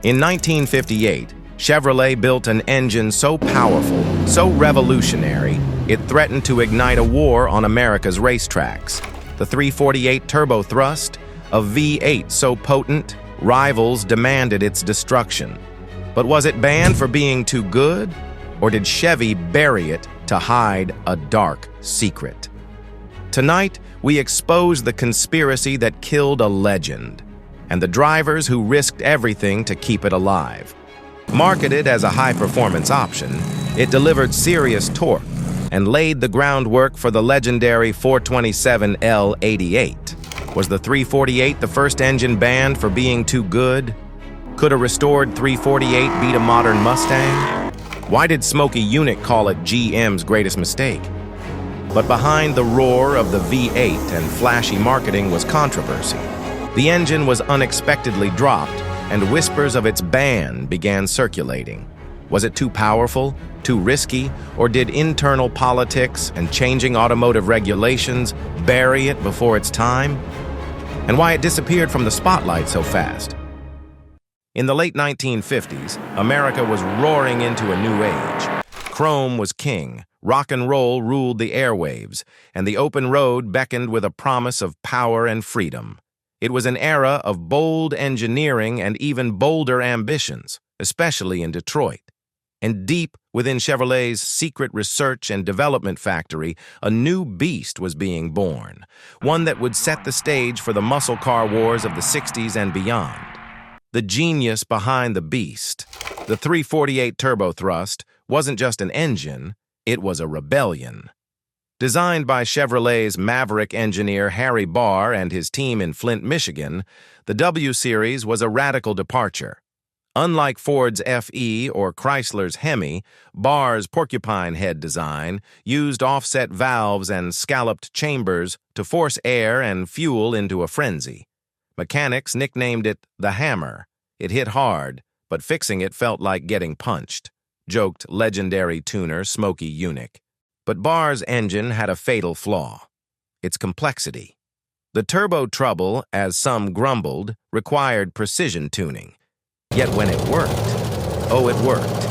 In 1958, Chevrolet built an engine so powerful, so revolutionary, it threatened to ignite a war on America's racetracks. The 348 turbo thrust, a V8 so potent, rivals demanded its destruction. But was it banned for being too good? Or did Chevy bury it to hide a dark secret? Tonight, we expose the conspiracy that killed a legend, and the drivers who risked everything to keep it alive. Marketed as a high-performance option, it delivered serious torque and laid the groundwork for the legendary 427L88. Was the 348 the first engine banned for being too good? Could a restored 348 beat a modern Mustang? Why did Smokey Yunick call it GM's greatest mistake? But behind the roar of the V8 and flashy marketing was controversy. The engine was unexpectedly dropped, and whispers of its ban began circulating. Was it too powerful, too risky, or did internal politics and changing automotive regulations bury it before its time? And why it disappeared from the spotlight so fast? In the late 1950s, America was roaring into a new age. Chrome was king, rock and roll ruled the airwaves, and the open road beckoned with a promise of power and freedom. It was an era of bold engineering and even bolder ambitions, especially in Detroit. And deep within Chevrolet's secret research and development factory, a new beast was being born, one that would set the stage for the muscle car wars of the 60s and beyond. The genius behind the beast, the 348 turbo thrust, wasn't just an engine, it was a rebellion. Designed by Chevrolet's maverick engineer Harry Barr and his team in Flint, Michigan, the W Series was a radical departure. Unlike Ford's FE or Chrysler's Hemi, Barr's porcupine head design used offset valves and scalloped chambers to force air and fuel into a frenzy. Mechanics nicknamed it the Hammer. It hit hard, but fixing it felt like getting punched, joked legendary tuner Smokey Yunick. But Barr's engine had a fatal flaw: its complexity. The turbo trouble, as some grumbled, required precision tuning. Yet when it worked, oh, it worked.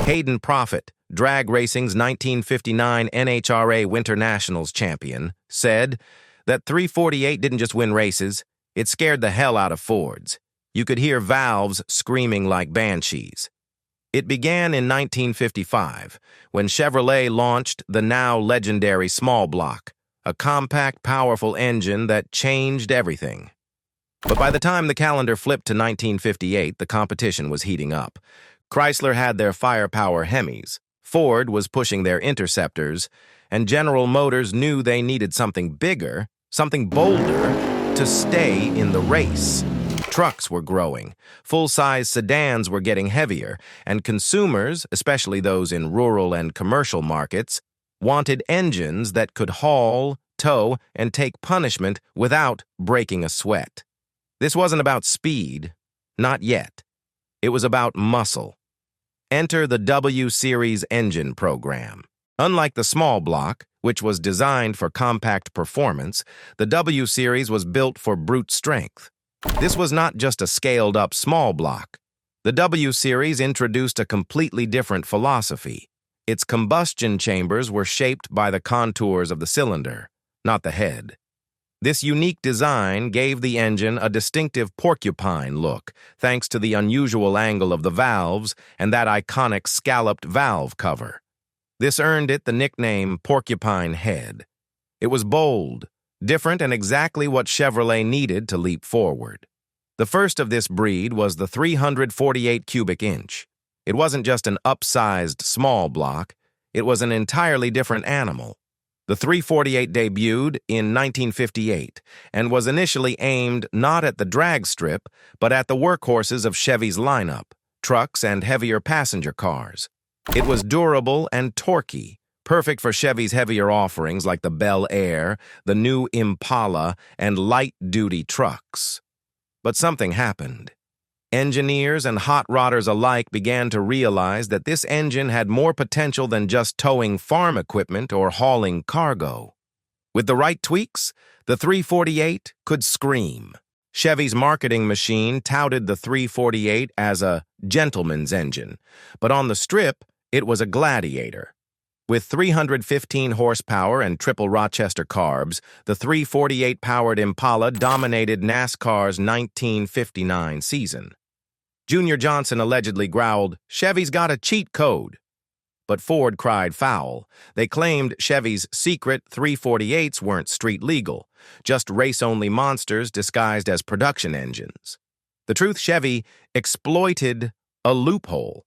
Hayden Proffitt, drag racing's 1959 NHRA Winter Nationals champion, said that 348 didn't just win races, it scared the hell out of Fords. You could hear valves screaming like banshees. It began in 1955, when Chevrolet launched the now legendary small block, a compact, powerful engine that changed everything. But by the time the calendar flipped to 1958, the competition was heating up. Chrysler had their firepower Hemis, Ford was pushing their Interceptors, and General Motors knew they needed something bigger, something bolder, to stay in the race. Trucks were growing, full-size sedans were getting heavier, and consumers, especially those in rural and commercial markets, wanted engines that could haul, tow, and take punishment without breaking a sweat. This wasn't about speed, not yet. It was about muscle. Enter the W Series engine program. Unlike the small block, which was designed for compact performance, the W Series was built for brute strength. This was not just a scaled-up small block. The W Series introduced a completely different philosophy. Its combustion chambers were shaped by the contours of the cylinder, not the head. This unique design gave the engine a distinctive porcupine look, thanks to the unusual angle of the valves and that iconic scalloped valve cover. This earned it the nickname Porcupine Head. It was bold, different, and exactly what Chevrolet needed to leap forward. The first of this breed was the 348 cubic inch. It wasn't just an upsized small block, it was an entirely different animal. The 348 debuted in 1958 and was initially aimed not at the drag strip, but at the workhorses of Chevy's lineup, trucks and heavier passenger cars. It was durable and torquey, perfect for Chevy's heavier offerings like the Bel Air, the new Impala, and light-duty trucks. But something happened. Engineers and hot rodders alike began to realize that this engine had more potential than just towing farm equipment or hauling cargo. With the right tweaks, the 348 could scream. Chevy's marketing machine touted the 348 as a gentleman's engine, but on the strip, it was a gladiator. With 315 horsepower and triple Rochester carbs, the 348-powered Impala dominated NASCAR's 1959 season. Junior Johnson allegedly growled, "Chevy's got a cheat code." But Ford cried foul. They claimed Chevy's secret 348s weren't street legal, just race-only monsters disguised as production engines. The truth, Chevy exploited a loophole.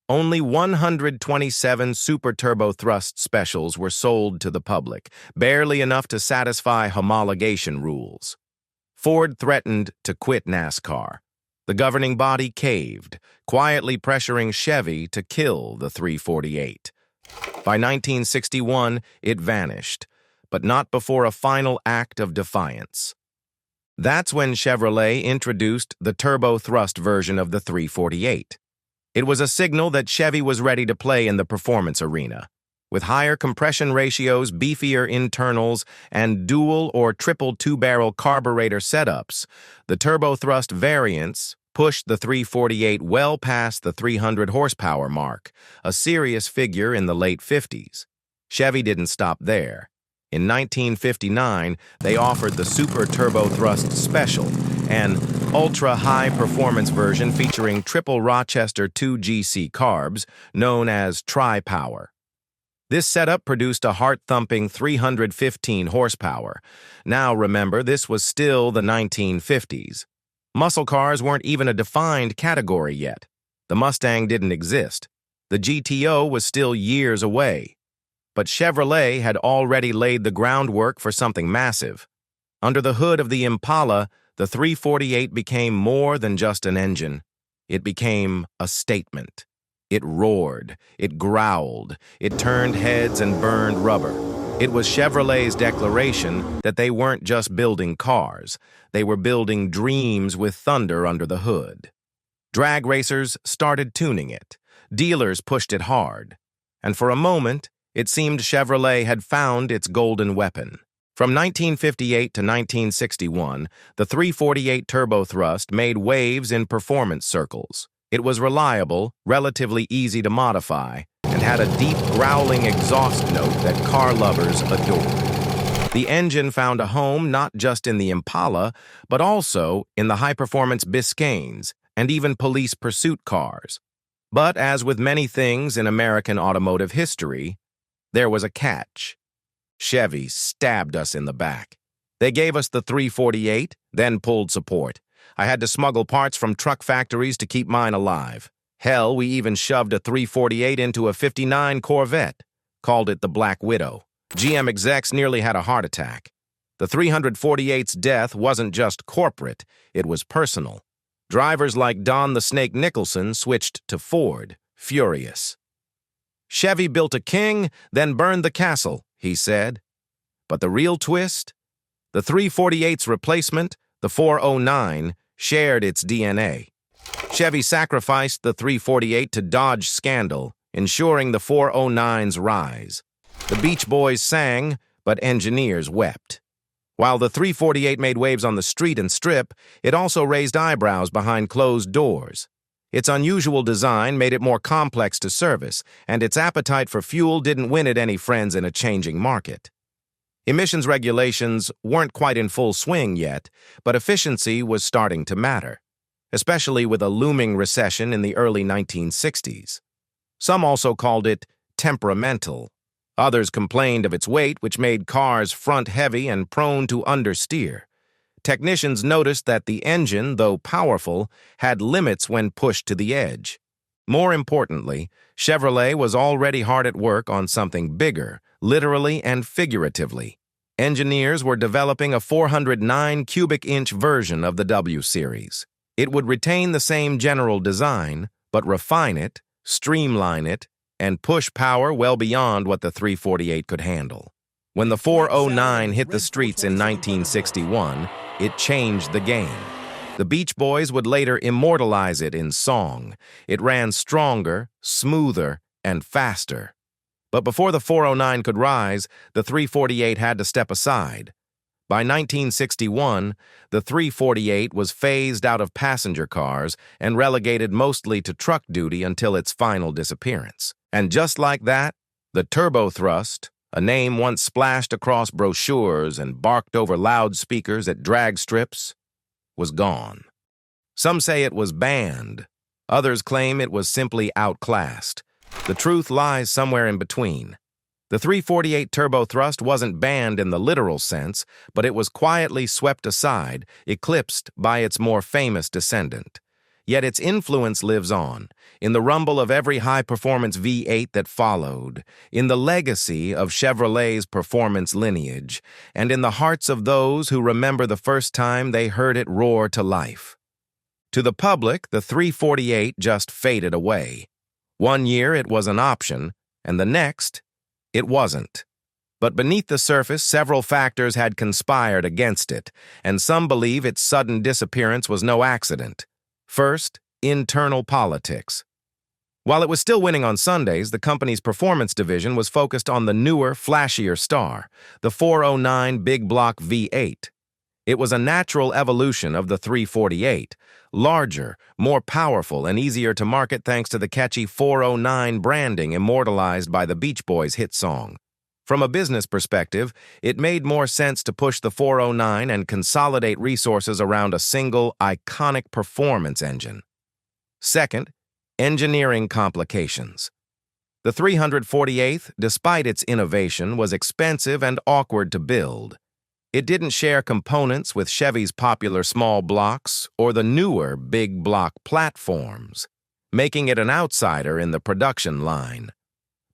Only 127 Super Turbo Thrust specials were sold to the public, barely enough to satisfy homologation rules. Ford threatened to quit NASCAR. The governing body caved, quietly pressuring Chevy to kill the 348. By 1961, it vanished, but not before a final act of defiance. That's when Chevrolet introduced the turbo thrust version of the 348. It was a signal that Chevy was ready to play in the performance arena. With higher compression ratios, beefier internals, and dual or triple two-barrel carburetor setups, the turbo thrust variants pushed the 348 well past the 300 horsepower mark, a serious figure in the late 50s. Chevy didn't stop there. In 1959, they offered the Super Turbo Thrust Special, an ultra-high performance version featuring triple Rochester 2GC carbs, known as Tri-Power. This setup produced a heart-thumping 315 horsepower. Now remember, this was still the 1950s. Muscle cars weren't even a defined category yet. The Mustang didn't exist. The GTO was still years away. But Chevrolet had already laid the groundwork for something massive. Under the hood of the Impala, the 348 became more than just an engine. It became a statement. It roared, it growled, it turned heads and burned rubber. It was Chevrolet's declaration that they weren't just building cars, they were building dreams with thunder under the hood. Drag racers started tuning it, dealers pushed it hard, and for a moment, it seemed Chevrolet had found its golden weapon. From 1958 to 1961, the 348 turbo thrust made waves in performance circles. It was reliable, relatively easy to modify, and had a deep growling exhaust note that car lovers adored. The engine found a home not just in the Impala, but also in the high-performance Biscaynes and even police pursuit cars. But as with many things in American automotive history, there was a catch. Chevy stabbed us in the back. They gave us the 348, then pulled support. I had to smuggle parts from truck factories to keep mine alive. Hell, we even shoved a 348 into a '59 Corvette, called it the Black Widow. GM execs nearly had a heart attack. The 348's death wasn't just corporate, it was personal. Drivers like Don the Snake Nicholson switched to Ford, furious. Chevy built a king, then burned the castle, he said. But the real twist? The 348's replacement, the 409, shared its DNA. Chevy sacrificed the 348 to dodge scandal, ensuring the 409's rise. The Beach Boys sang, but engineers wept. While the 348 made waves on the street and strip, it also raised eyebrows behind closed doors. Its unusual design made it more complex to service, and its appetite for fuel didn't win it any friends in a changing market. Emissions regulations weren't quite in full swing yet, but efficiency was starting to matter, especially with a looming recession in the early 1960s. Some also called it temperamental. Others complained of its weight, which made cars front-heavy and prone to understeer. Technicians noticed that the engine, though powerful, had limits when pushed to the edge. More importantly, Chevrolet was already hard at work on something bigger, literally and figuratively. Engineers were developing a 409 cubic inch version of the W Series. It would retain the same general design, but refine it, streamline it, and push power well beyond what the 348 could handle. When the 409 hit the streets in 1961, it changed the game. The Beach Boys would later immortalize it in song. It ran stronger, smoother, and faster. But before the 409 could rise, the 348 had to step aside. By 1961, the 348 was phased out of passenger cars and relegated mostly to truck duty until its final disappearance. And just like that, the turbo thrust, a name once splashed across brochures and barked over loudspeakers at drag strips, was gone. Some say it was banned. Others claim it was simply outclassed. The truth lies somewhere in between. The 348 turbo thrust wasn't banned in the literal sense, but it was quietly swept aside, eclipsed by its more famous descendant. Yet its influence lives on, in the rumble of every high-performance V8 that followed, in the legacy of Chevrolet's performance lineage, and in the hearts of those who remember the first time they heard it roar to life. To the public, the 348 just faded away. One year it was an option, and the next, it wasn't. But beneath the surface, several factors had conspired against it, and some believe its sudden disappearance was no accident. First, internal politics. While it was still winning on Sundays, the company's performance division was focused on the newer, flashier star, the 409 big block V8. It was a natural evolution of the 348, larger, more powerful, and easier to market thanks to the catchy 409 branding immortalized by the Beach Boys' hit song. From a business perspective, it made more sense to push the 409 and consolidate resources around a single, iconic performance engine. Second, engineering complications. The 348th, despite its innovation, was expensive and awkward to build. It didn't share components with Chevy's popular small blocks or the newer big block platforms, making it an outsider in the production line.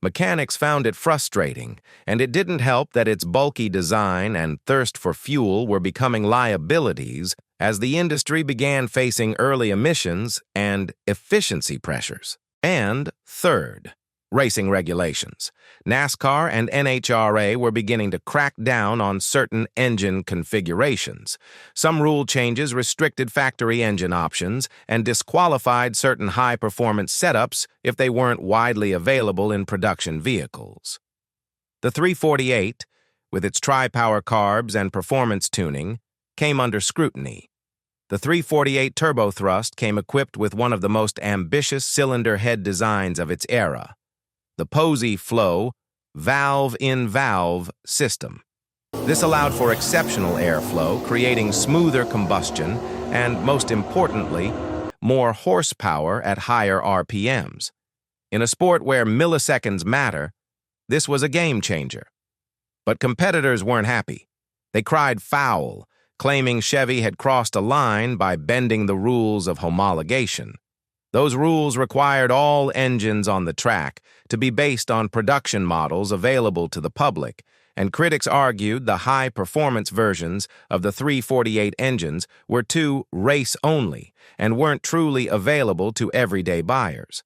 Mechanics found it frustrating, and it didn't help that its bulky design and thirst for fuel were becoming liabilities as the industry began facing early emissions and efficiency pressures. And third, racing regulations. NASCAR and NHRA were beginning to crack down on certain engine configurations. Some rule changes restricted factory engine options and disqualified certain high-performance setups if they weren't widely available in production vehicles. The 348, with its tri-power carbs and performance tuning, came under scrutiny. The 348 turbo thrust came equipped with one of the most ambitious cylinder head designs of its era, the Posey Flow valve-in-valve system. This allowed for exceptional airflow, creating smoother combustion and, most importantly, more horsepower at higher RPMs. In a sport where milliseconds matter, this was a game changer. But competitors weren't happy. They cried foul, claiming Chevy had crossed a line by bending the rules of homologation. Those rules required all engines on the track to be based on production models available to the public, and critics argued the high-performance versions of the 348 engines were too race-only and weren't truly available to everyday buyers.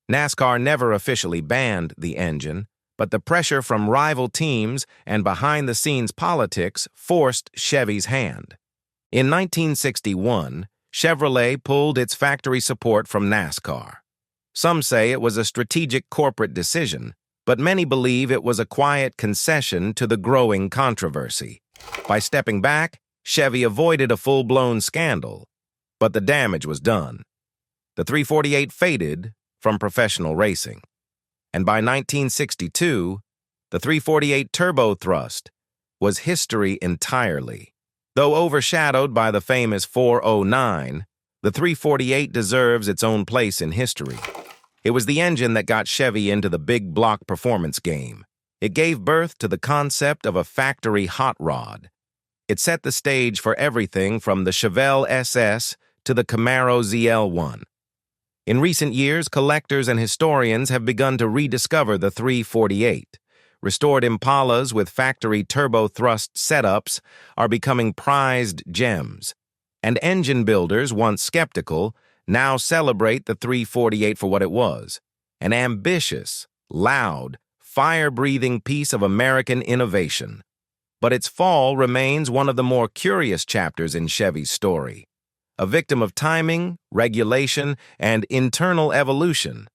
NASCAR never officially banned the engine, but the pressure from rival teams and behind-the-scenes politics forced Chevy's hand. In 1961, Chevrolet pulled its factory support from NASCAR. Some say it was a strategic corporate decision, but many believe it was a quiet concession to the growing controversy. By stepping back, Chevy avoided a full-blown scandal, but the damage was done. The 348 faded from professional racing, and by 1962, the 348 turbo thrust was history entirely. Though overshadowed by the famous 409, the 348 deserves its own place in history. It was the engine that got Chevy into the big block performance game. It gave birth to the concept of a factory hot rod. It set the stage for everything from the Chevelle SS to the Camaro ZL1. In recent years, collectors and historians have begun to rediscover the 348. Restored Impalas with factory turbo thrust setups are becoming prized gems, and engine builders, once skeptical, now celebrate the 348 for what it was, an ambitious, loud, fire-breathing piece of American innovation. But its fall remains one of the more curious chapters in Chevy's story, a victim of timing, regulation, and internal evolution.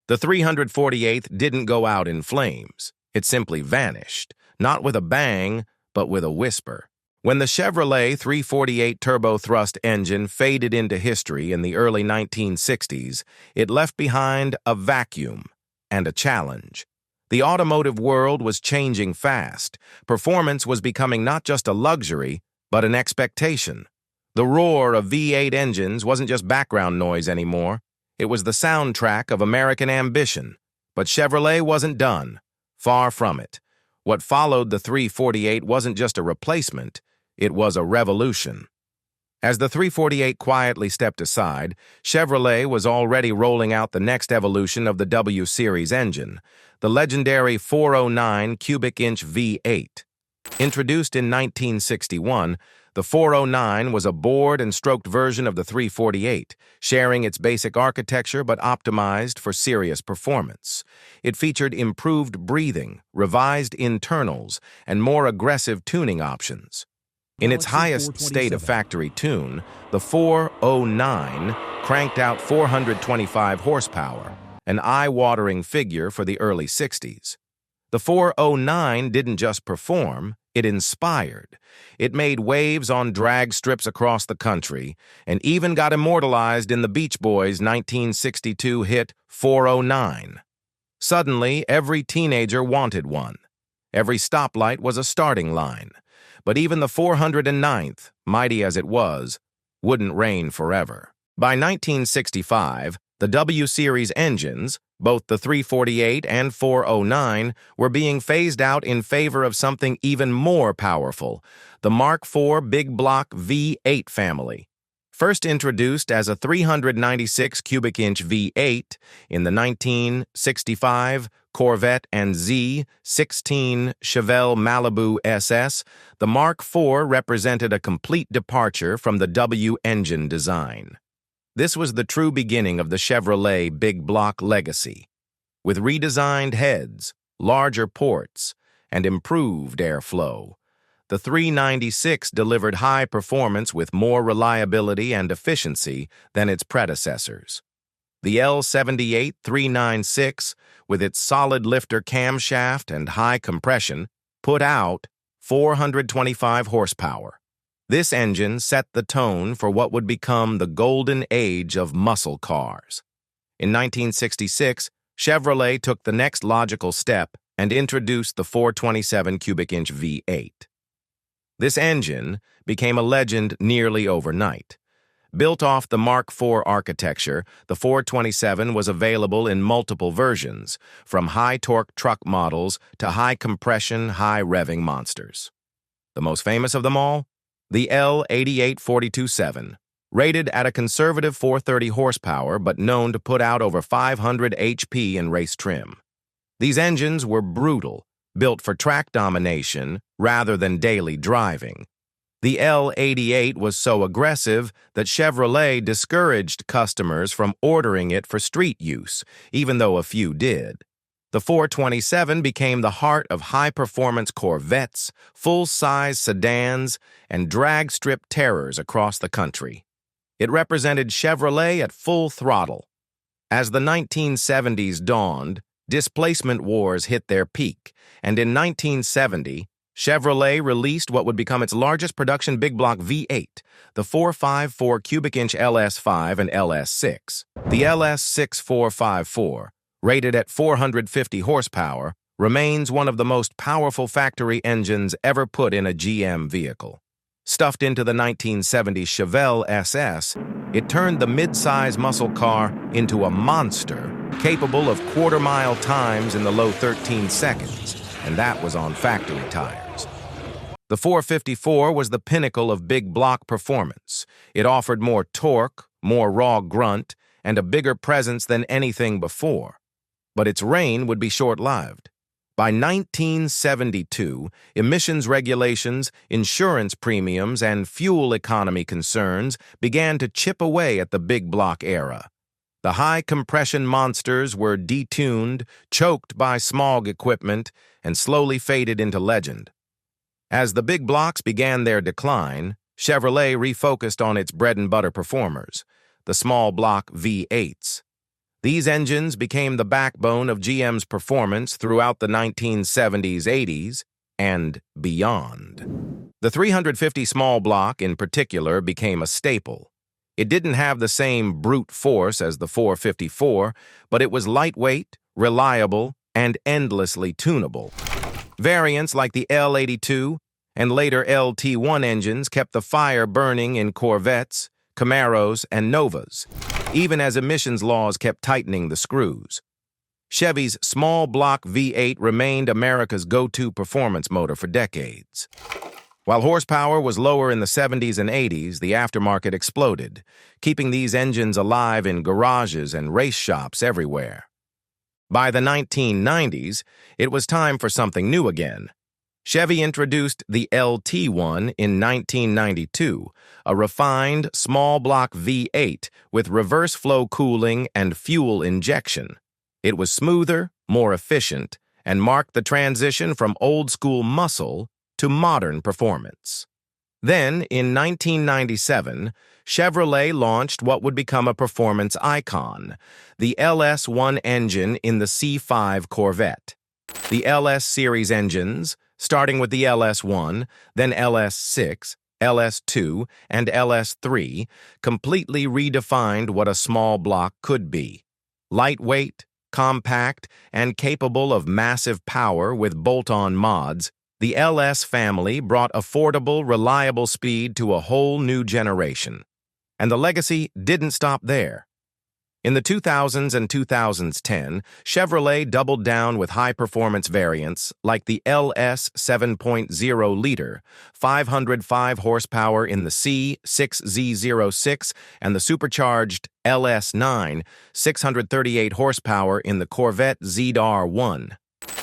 The 348th didn't go out in flames. It simply vanished, not with a bang, but with a whisper. When the Chevrolet 348 turbo-thrust engine faded into history in the early 1960s, it left behind a vacuum and a challenge. The automotive world was changing fast. Performance was becoming not just a luxury, but an expectation. The roar of V8 engines wasn't just background noise anymore. It was the soundtrack of American ambition. But Chevrolet wasn't done. Far from it. What followed the 348 wasn't just a replacement, it was a revolution. As the 348 quietly stepped aside, Chevrolet was already rolling out the next evolution of the W Series engine, the legendary 409 cubic-inch V8. Introduced in 1961, the 409 was a bored and stroked version of the 348, sharing its basic architecture but optimized for serious performance. It featured improved breathing, revised internals, and more aggressive tuning options. In its highest state of factory tune, the 409 cranked out 425 horsepower, an eye-watering figure for the early 60s. The 409 didn't just perform, it inspired. It made waves on drag strips across the country, and even got immortalized in the Beach Boys' 1962 hit 409. Suddenly, every teenager wanted one. Every stoplight was a starting line. But even the 409th, mighty as it was, wouldn't reign forever. By 1965, the W Series engines, both the 348 and 409, were being phased out in favor of something even more powerful, the Mark IV Big Block V8 family. First introduced as a 396 cubic-inch V8 in the 1965 Corvette and Z16 Chevelle Malibu SS, the Mark IV represented a complete departure from the W engine design. This was the true beginning of the Chevrolet Big Block legacy. With redesigned heads, larger ports, and improved airflow, the 396 delivered high performance with more reliability and efficiency than its predecessors. The L78 396, with its solid lifter camshaft and high compression, put out 425 horsepower. This engine set the tone for what would become the golden age of muscle cars. In 1966, Chevrolet took the next logical step and introduced the 427 cubic-inch V8. This engine became a legend nearly overnight. Built off the Mark IV architecture, the 427 was available in multiple versions, from high-torque truck models to high-compression, high-revving monsters. The most famous of them all? The L88 427, rated at a conservative 430 horsepower but known to put out over 500 HP in race trim. These engines were brutal, built for track domination rather than daily driving. The L88 was so aggressive that Chevrolet discouraged customers from ordering it for street use, even though a few did. The 427 became the heart of high-performance Corvettes, full-size sedans, and drag strip terrors across the country. It represented Chevrolet at full throttle. As the 1970s dawned, displacement wars hit their peak, and in 1970, Chevrolet released what would become its largest production big block V8, the 454 cubic-inch LS5 and LS6. The LS6454, rated at 450 horsepower, remains one of the most powerful factory engines ever put in a GM vehicle. Stuffed into the 1970 Chevelle SS, it turned the mid-size muscle car into a monster capable of quarter-mile times in the low 13 seconds, and that was on factory tires. The 454 was the pinnacle of big block performance. It offered more torque, more raw grunt, and a bigger presence than anything before. But its reign would be short-lived. By 1972, emissions regulations, insurance premiums, and fuel economy concerns began to chip away at the big block era. The high-compression monsters were detuned, choked by smog equipment, and slowly faded into legend. As the big blocks began their decline, Chevrolet refocused on its bread-and-butter performers, the small block V8s. These engines became the backbone of GM's performance throughout the 1970s, 80s, and beyond. The 350 small block, in particular, became a staple. It didn't have the same brute force as the 454, but it was lightweight, reliable, and endlessly tunable. Variants like the L82 and later LT1 engines kept the fire burning in Corvettes, Camaros, and Novas, even as emissions laws kept tightening the screws. Chevy's small block V8 remained America's go-to performance motor for decades. While horsepower was lower in the 70s and 80s, the aftermarket exploded, keeping these engines alive in garages and race shops everywhere. By the 1990s, it was time for something new again. Chevy introduced the LT1 in 1992, a refined, small-block V8 with reverse-flow cooling and fuel injection. It was smoother, more efficient, and marked the transition from old-school muscle to modern performance. Then, in 1997, Chevrolet launched what would become a performance icon, the LS1 engine in the C5 Corvette. The LS series engines, starting with the LS1, then LS6, LS2, and LS3, completely redefined what a small block could be. Lightweight, compact, and capable of massive power with bolt-on mods, the LS family brought affordable, reliable speed to a whole new generation. And the legacy didn't stop there. In the 2000s and 2010, Chevrolet doubled down with high-performance variants like the LS 7.0-liter, 505 horsepower in the C6Z06, and the supercharged LS9, 638 horsepower in the Corvette ZR1.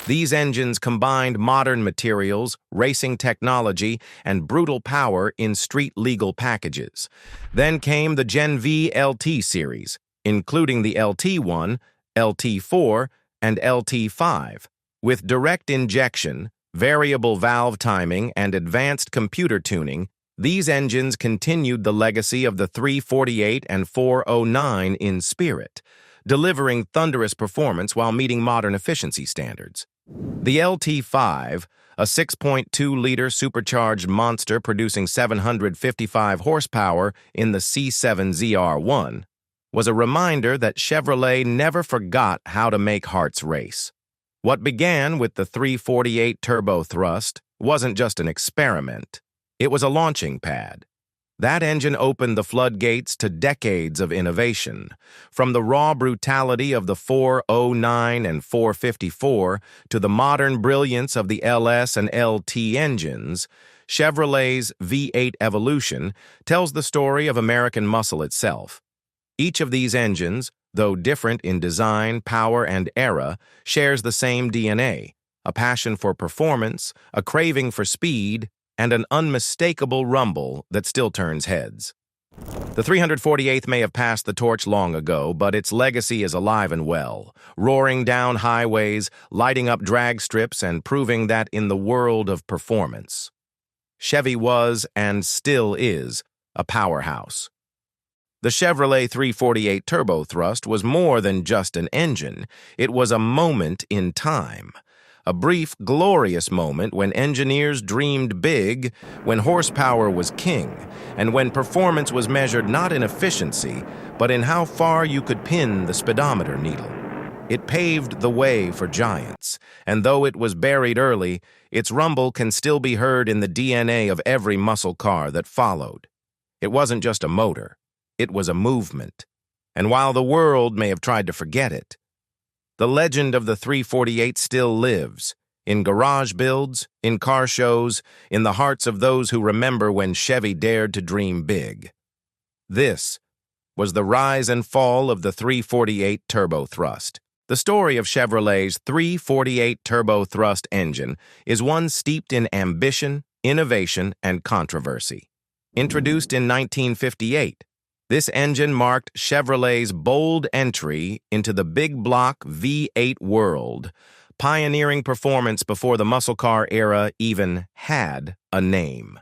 These engines combined modern materials, racing technology, and brutal power in street-legal packages. Then came the Gen V LT series, including the LT1, LT4, and LT5. With direct injection, variable valve timing, and advanced computer tuning, these engines continued the legacy of the 348 and 409 in spirit, delivering thunderous performance while meeting modern efficiency standards. The LT5, a 6.2-liter supercharged monster producing 755 horsepower in the C7ZR1, was a reminder that Chevrolet never forgot how to make hearts race. What began with the 348 turbo thrust wasn't just an experiment. It was a launching pad. That engine opened the floodgates to decades of innovation. From the raw brutality of the 409 and 454 to the modern brilliance of the LS and LT engines, Chevrolet's V8 evolution tells the story of American muscle itself. Each of these engines, though different in design, power, and era, shares the same DNA, a passion for performance, a craving for speed, and an unmistakable rumble that still turns heads. The 348th may have passed the torch long ago, but its legacy is alive and well, roaring down highways, lighting up drag strips, and proving that in the world of performance, Chevy was and still is a powerhouse. The Chevrolet 348 Turbo Thrust was more than just an engine. It was a moment in time. A brief, glorious moment when engineers dreamed big, when horsepower was king, and when performance was measured not in efficiency, but in how far you could pin the speedometer needle. It paved the way for giants, and though it was buried early, its rumble can still be heard in the DNA of every muscle car that followed. It wasn't just a motor. It was a movement. And while the world may have tried to forget it, the legend of the 348 still lives, in garage builds, in car shows, in the hearts of those who remember when Chevy dared to dream big. This was the rise and fall of the 348 Turbo Thrust. The story of Chevrolet's 348 Turbo Thrust engine is one steeped in ambition, innovation, and controversy. Introduced in 1958, this engine marked Chevrolet's bold entry into the big block V8 world, pioneering performance before the muscle car era even had a name.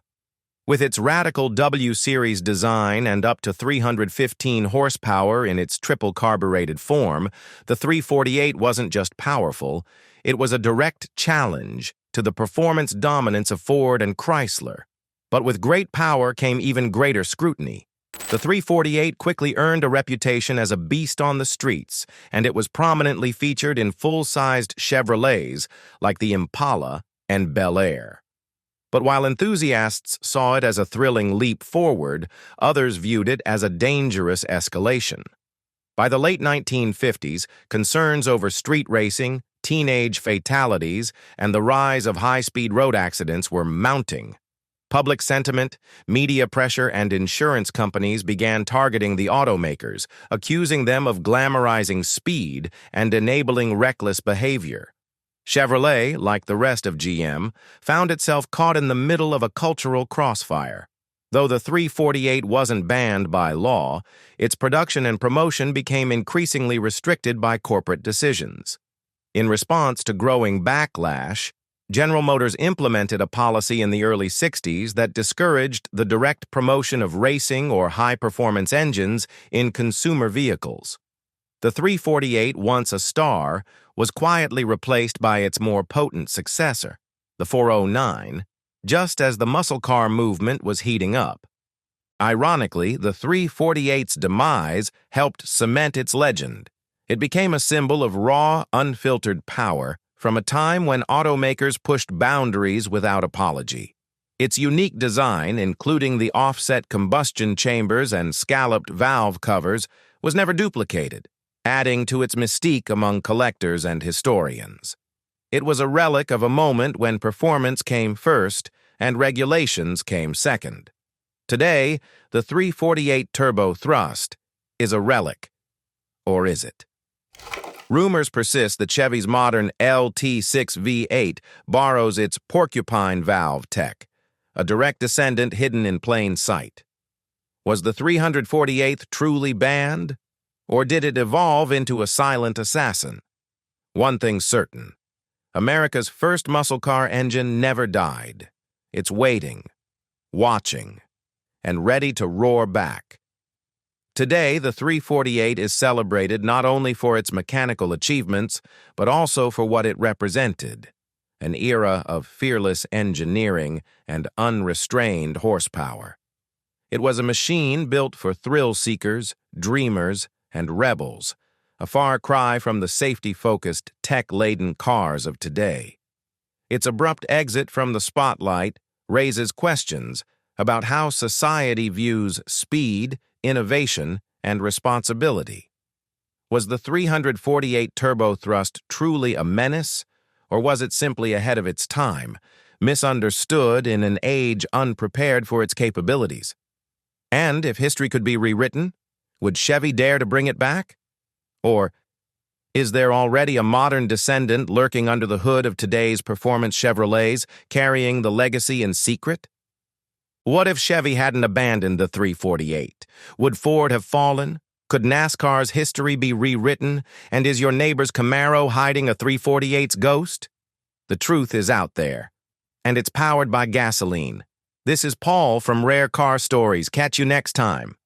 With its radical W-Series design and up to 315 horsepower in its triple carbureted form, the 348 wasn't just powerful, it was a direct challenge to the performance dominance of Ford and Chrysler. But with great power came even greater scrutiny. The 348 quickly earned a reputation as a beast on the streets, and it was prominently featured in full-sized Chevrolets like the Impala and Bel Air. But while enthusiasts saw it as a thrilling leap forward, others viewed it as a dangerous escalation. By the late 1950s, concerns over street racing, teenage fatalities, and the rise of high-speed road accidents were mounting. Public sentiment, media pressure, and insurance companies began targeting the automakers, accusing them of glamorizing speed and enabling reckless behavior. Chevrolet, like the rest of GM, found itself caught in the middle of a cultural crossfire. Though the 348 wasn't banned by law, its production and promotion became increasingly restricted by corporate decisions. In response to growing backlash, General Motors implemented a policy in the early 60s that discouraged the direct promotion of racing or high-performance engines in consumer vehicles. The 348, once a star, was quietly replaced by its more potent successor, the 409, just as the muscle car movement was heating up. Ironically, the 348's demise helped cement its legend. It became a symbol of raw, unfiltered power from a time when automakers pushed boundaries without apology. Its unique design, including the offset combustion chambers and scalloped valve covers, was never duplicated, adding to its mystique among collectors and historians. It was a relic of a moment when performance came first and regulations came second. Today, the 348 Turbo Thrust is a relic. Or is it? Rumors persist that Chevy's modern LT6 V8 borrows its porcupine valve tech, a direct descendant hidden in plain sight. Was the 348th truly banned, or did it evolve into a silent assassin? One thing's certain: America's first muscle car engine never died. It's waiting, watching, and ready to roar back. Today, the 348 is celebrated not only for its mechanical achievements, but also for what it represented: an era of fearless engineering and unrestrained horsepower. It was a machine built for thrill-seekers, dreamers, and rebels, a far cry from the safety-focused, tech-laden cars of today. Its abrupt exit from the spotlight raises questions about how society views speed, innovation, and responsibility. Was the 348 Turbo Thrust truly a menace, or was it simply ahead of its time, misunderstood in an age unprepared for its capabilities? And if history could be rewritten, would Chevy dare to bring it back? Or is there already a modern descendant lurking under the hood of today's performance Chevrolets, carrying the legacy in secret? What if Chevy hadn't abandoned the 348? Would Ford have fallen? Could NASCAR's history be rewritten? And is your neighbor's Camaro hiding a 348's ghost? The truth is out there, and it's powered by gasoline. This is Paul from Rare Car Stories. Catch you next time.